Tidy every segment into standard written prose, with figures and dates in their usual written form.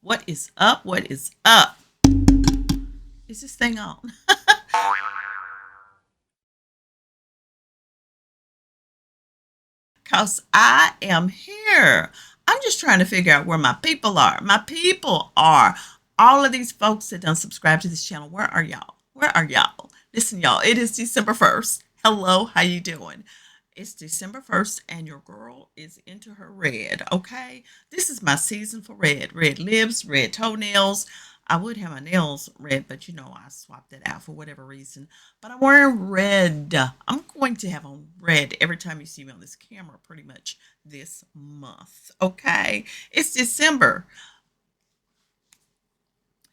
What is up? What is up? Is this thing on? Because I am here. I'm just trying to figure out where my people are. My people are all of these folks that don't subscribe to this channel. Where are y'all? Where are y'all? Listen, y'all, it is December 1st. Hello, how you doing? It's December 1st and your girl is into her red, okay? This is my season for red. Red lips, red toenails. I would have my nails red, but you know, I swapped that out for whatever reason. But I'm wearing red. I'm going to have on red every time you see me on this camera pretty much this month, okay? It's December.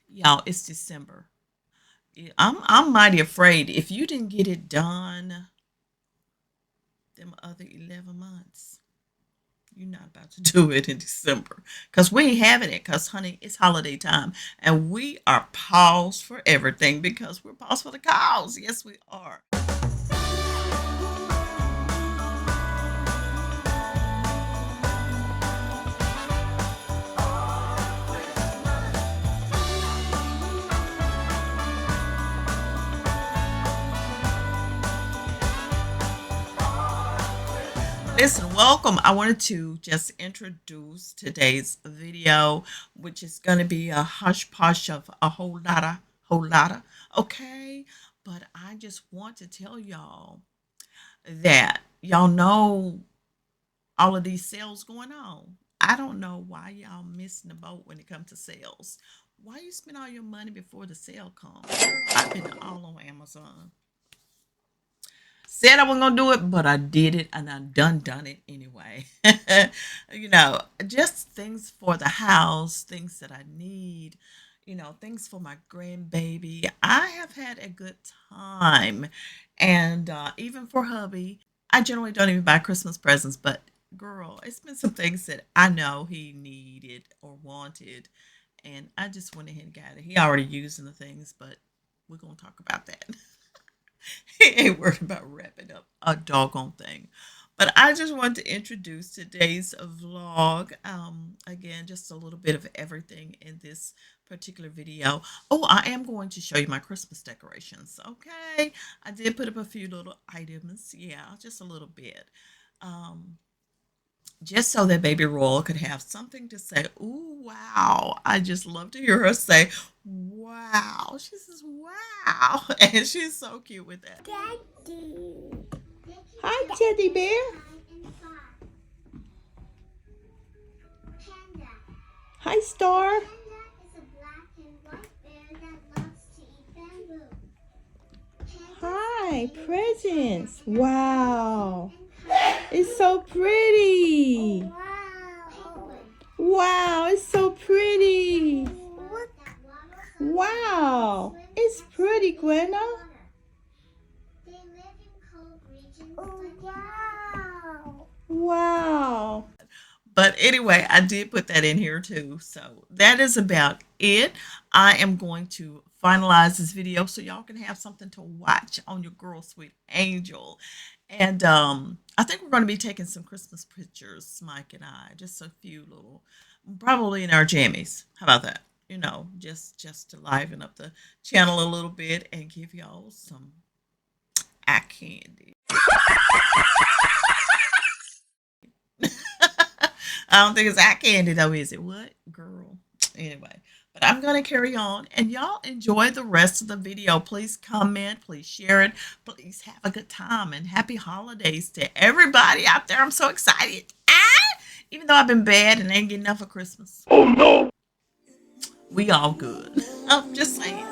Y'all, it's December. I'm mighty afraid if you didn't get it done them other 11 months. You're not about to do it in December because we ain't having it because, honey, it's holiday time and we are paused for everything because we're paused for the cause. Yes, we are. Listen, welcome. I wanted to just introduce today's video, which is going to be a hush push of a whole lotta, okay? But I just want to tell y'all that y'all know all of these sales going on. I don't know why y'all missing the boat when it comes to sales. Why you spend all your money before the sale comes? Girl, I've been all on Amazon. Said I wasn't gonna do it, but I did it, and I done it anyway. You know, just things for the house, things that I need. You know, things for my grandbaby. I have had a good time, and even for hubby, I generally don't even buy Christmas presents, but girl, it's been some things that I know he needed or wanted, and I just went ahead and got it. He already using the things, but we're gonna talk about that. He ain't worried about wrapping up a doggone thing. But I just wanted to introduce today's vlog. Again, just a little bit of everything in this particular video. Oh, I am going to show you my Christmas decorations. Okay, I did put up a few little items. Yeah, just a little bit. Um, just so that baby Royal could have something to say. Ooh, wow. I just love to hear her say, wow. She says, wow. And she's so cute with that. Daddy. Hi, teddy bear. Hi, Star. Hi, presents. Wow. It's so pretty. Wow, it's so pretty. Wow, it's pretty, Gwenna. Wow. But anyway, I did put that in here too. So that is about it. I am going to finalize this video so y'all can have something to watch on your girl sweet angel. And I think we're going to be taking some Christmas pictures, Mike and I, just a few little, probably in our jammies. How about that? You know, just to liven up the channel a little bit and give y'all some eye candy. I don't think it's eye candy though, is it? What? Girl. Anyway, but I'm going to carry on and y'all enjoy the rest of the video. Please comment, please share it. Please have a good time and happy holidays to everybody out there. I'm so excited. Ah! Even though I've been bad and ain't getting enough for Christmas. Oh no. We all good. I'm just saying.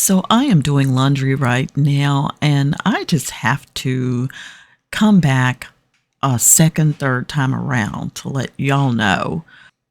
So I am doing laundry right now, and I just have to come back a second, third time around to let y'all know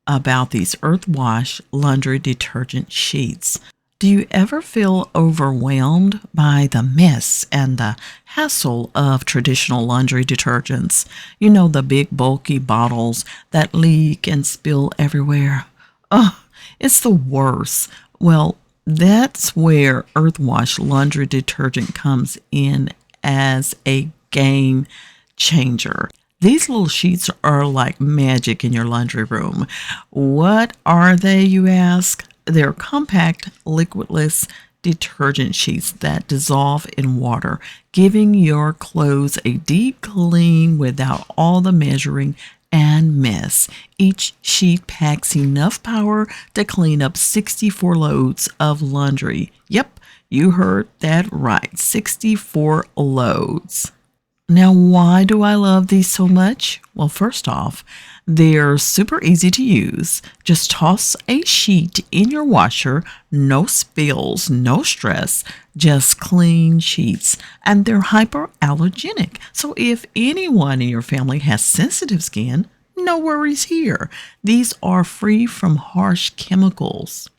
about these Earthwash laundry detergent sheets. Do you ever feel overwhelmed by the mess and the hassle of traditional laundry detergents? You know, the big bulky bottles that leak and spill everywhere. Oh, it's the worst. Well, that's where Earthwash laundry detergent comes in as a game changer. These little sheets are like magic in your laundry room. What are they, you ask? They're compact, liquidless detergent sheets that dissolve in water, giving your clothes a deep clean without all the measuring and mess. Each sheet packs enough power to clean up 64 loads of laundry. Yep, you heard that right, 64 loads. Now, why do I love these so much? Well, first off, they're super easy to use. Just toss a sheet in your washer, no spills, no stress, just clean sheets. And they're hypoallergenic. So if anyone in your family has sensitive skin, no worries here. These are free from harsh chemicals,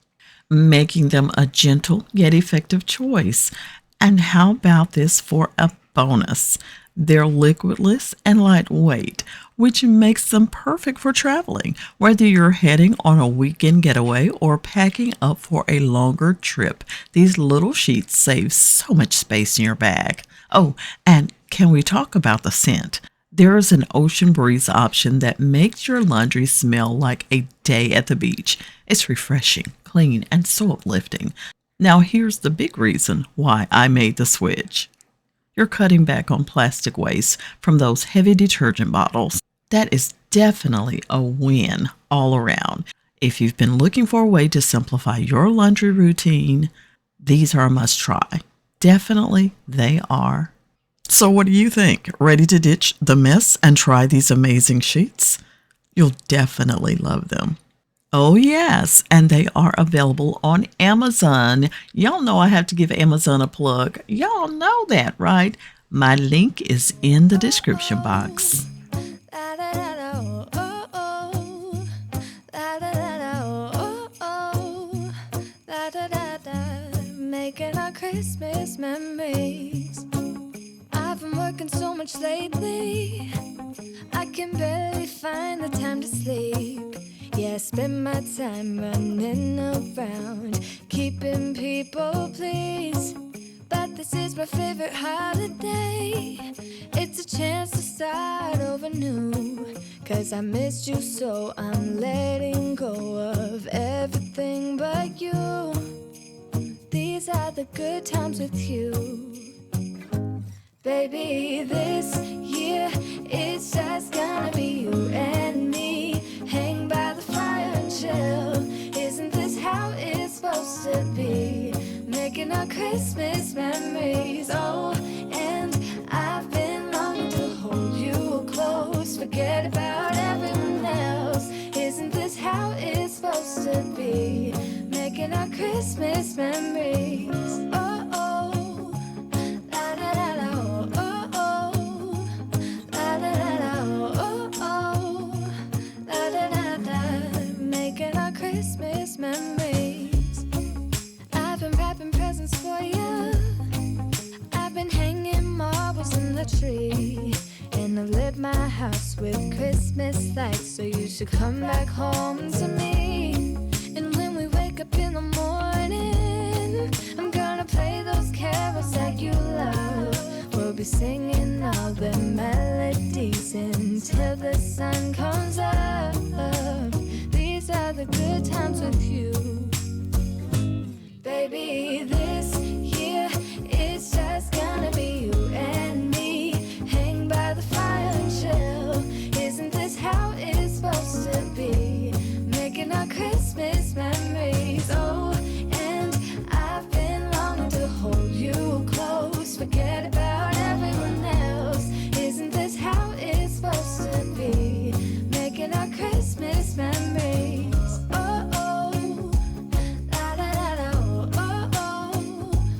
making them a gentle yet effective choice. And how about this for a bonus? They're liquidless and lightweight, which makes them perfect for traveling, whether you're heading on a weekend getaway or packing up for a longer trip. These little sheets save so much space in your bag. Oh, and can we talk about the scent? There is an ocean breeze option that makes your laundry smell like a day at the beach. It's refreshing, clean, and so uplifting. Now, here's the big reason why I made the switch. You're cutting back on plastic waste from those heavy detergent bottles. That is definitely a win all around. If you've been looking for a way to simplify your laundry routine, these are a must try. Definitely they are. So what do you think? Ready to ditch the mess and try these amazing sheets? You'll definitely love them. Oh, yes, and they are available on Amazon. Y'all know I have to give Amazon a plug. Y'all know that, right? My link is in the description box. Making our Christmas memories. I've been working so much lately, I can barely find the time to sleep. Yeah, I spend my time running around, keeping people pleased. But this is my favorite holiday. It's a chance to start over new. 'Cause I missed you, so I'm letting go of everything but you. These are the good times with you. Baby, this year it's just gonna be you and me. Hang by the fire and chill. Isn't this how it's supposed to be? Making our Christmas memories. Oh, and I've been longing to hold you close. Forget about everyone else. Isn't this how it's supposed to be? Making our Christmas memories. Oh, oh. La, la, la, la, oh, oh, oh. La, la, la, la, oh, oh, oh. La, la, la, la. Making our Christmas memories. I've been wrapping presents for you. I've been hanging marbles in the tree. And I've lit my house with Christmas lights. So you should come back home to me. And when we wake up in the morning, I'm gonna play those carols that you love. We'll be singing all the melodies until the sun comes up. These are the good times with you. Baby, this year it's just gonna be you and me. Hang by the fire and chill. Isn't this how it's supposed to be? Making our Christmas memories. Oh, and I've been longing to hold you close. Forget about everyone else. Isn't this how it's supposed to be? Making our Christmas memories. Oh, oh. La, la, la, la, oh, oh, oh.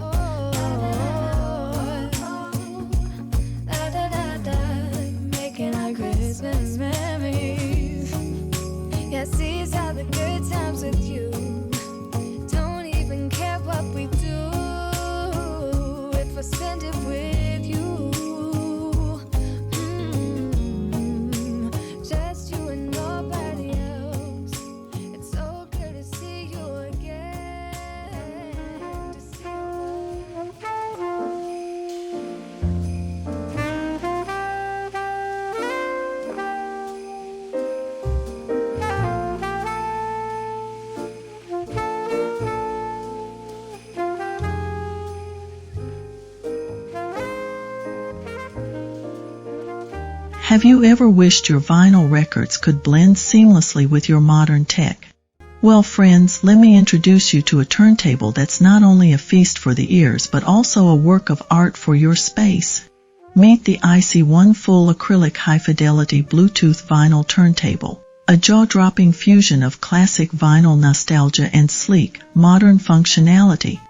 Have you ever wished your vinyl records could blend seamlessly with your modern tech? Well, friends, let me introduce you to a turntable that's not only a feast for the ears but also a work of art for your space. Meet the IC1 Full Acrylic High Fidelity Bluetooth Vinyl Turntable, a jaw-dropping fusion of classic vinyl nostalgia and sleek, modern functionality.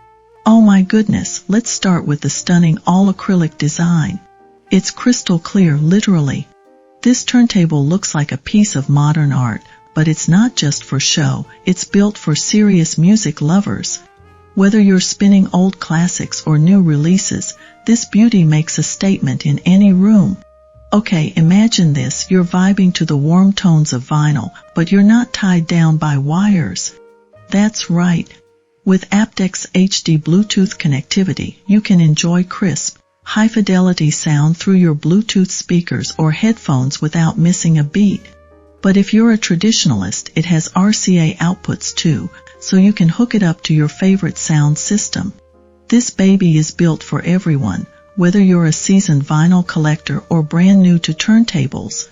Oh my goodness, let's start with the stunning all-acrylic design. It's crystal clear, literally. This turntable looks like a piece of modern art, but it's not just for show, it's built for serious music lovers. Whether you're spinning old classics or new releases, this beauty makes a statement in any room. Okay, imagine this, you're vibing to the warm tones of vinyl, but you're not tied down by wires. That's right. With aptX HD Bluetooth connectivity, you can enjoy crisp, high-fidelity sound through your Bluetooth speakers or headphones without missing a beat. But if you're a traditionalist, it has RCA outputs too, so you can hook it up to your favorite sound system. This baby is built for everyone, whether you're a seasoned vinyl collector or brand new to turntables.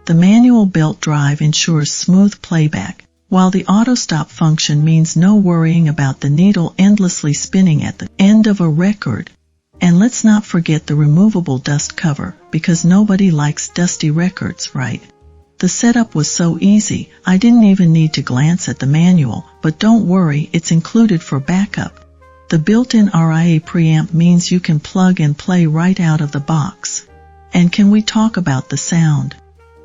The manual belt drive ensures smooth playback, while the auto-stop function means no worrying about the needle endlessly spinning at the end of a record. And let's not forget the removable dust cover, because nobody likes dusty records, right? The setup was so easy, I didn't even need to glance at the manual, but don't worry, it's included for backup. The built-in RIA preamp means you can plug and play right out of the box. And can we talk about the sound?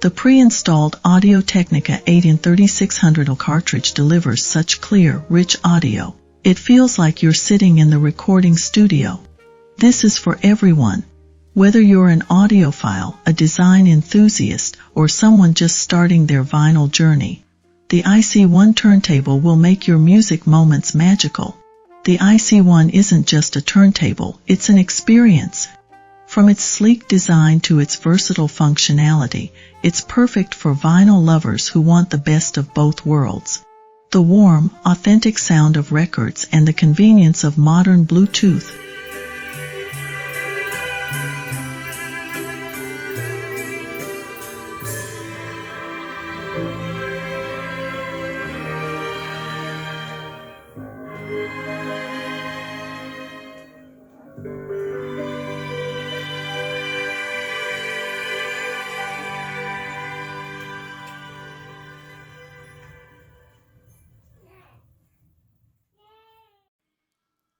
The pre-installed Audio-Technica 8in3600 cartridge delivers such clear, rich audio. It feels like you're sitting in the recording studio. This is for everyone. Whether you're an audiophile, a design enthusiast, or someone just starting their vinyl journey, the IC1 turntable will make your music moments magical. The IC1 isn't just a turntable, it's an experience. From its sleek design to its versatile functionality, it's perfect for vinyl lovers who want the best of both worlds. The warm, authentic sound of records and the convenience of modern Bluetooth.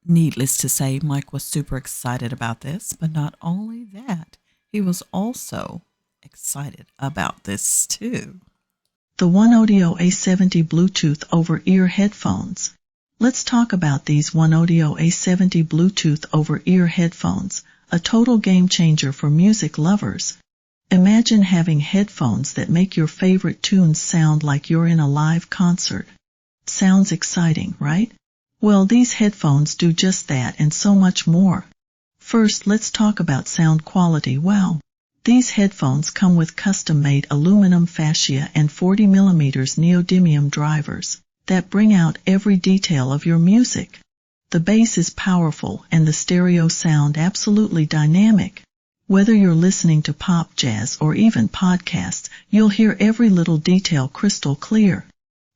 Needless to say, Mike was super excited about this, but not only that, he was also excited about this too. The One Audio A70 Bluetooth over-ear headphones. Let's talk about these One Audio A70 Bluetooth over-ear headphones, a total game changer for music lovers. Imagine having headphones that make your favorite tunes sound like you're in a live concert. Sounds exciting, right? Well, these headphones do just that and so much more. First, let's talk about sound quality. Wow! These headphones come with custom-made aluminum fascia and 40mm neodymium drivers that bring out every detail of your music. The bass is powerful and the stereo sound absolutely dynamic. Whether you're listening to pop, jazz, or even podcasts, you'll hear every little detail crystal clear.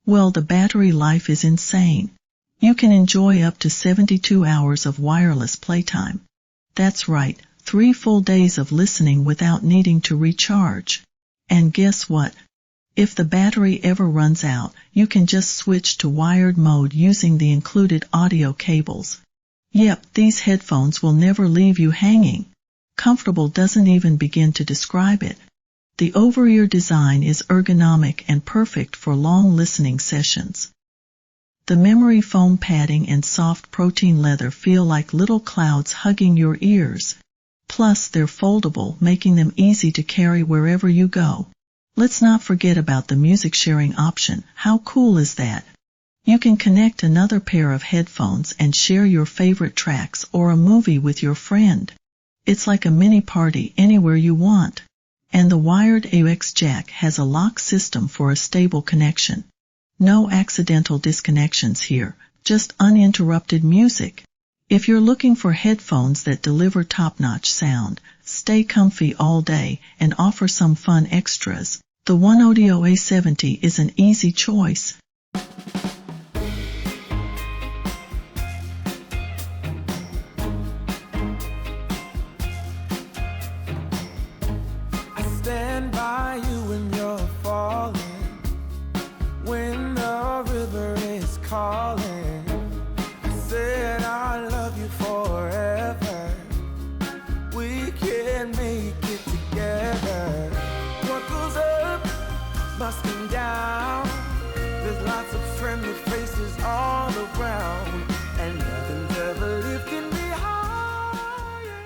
Well, the battery life is insane. You can enjoy up to 72 hours of wireless playtime. That's right, 3 full days of listening without needing to recharge. And guess what? If the battery ever runs out, you can just switch to wired mode using the included audio cables. Yep, these headphones will never leave you hanging. Comfortable doesn't even begin to describe it. The over-ear design is ergonomic and perfect for long listening sessions. The memory foam padding and soft protein leather feel like little clouds hugging your ears. Plus, they're foldable, making them easy to carry wherever you go. Let's not forget about the music sharing option. How cool is that? You can connect another pair of headphones and share your favorite tracks or a movie with your friend. It's like a mini party anywhere you want. And the wired AUX jack has a lock system for a stable connection. No accidental disconnections here, just uninterrupted music. If you're looking for headphones that deliver top-notch sound, stay comfy all day and offer some fun extras, the One Audio A70 is an easy choice. I stand by you when you're falling, when the river is calling. I said I love you forever. We can make it together. What goes up must come down. There's lots of friendly faces all around, and nothing's ever lifting me higher.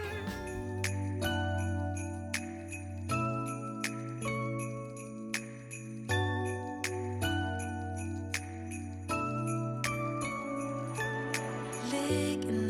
Licking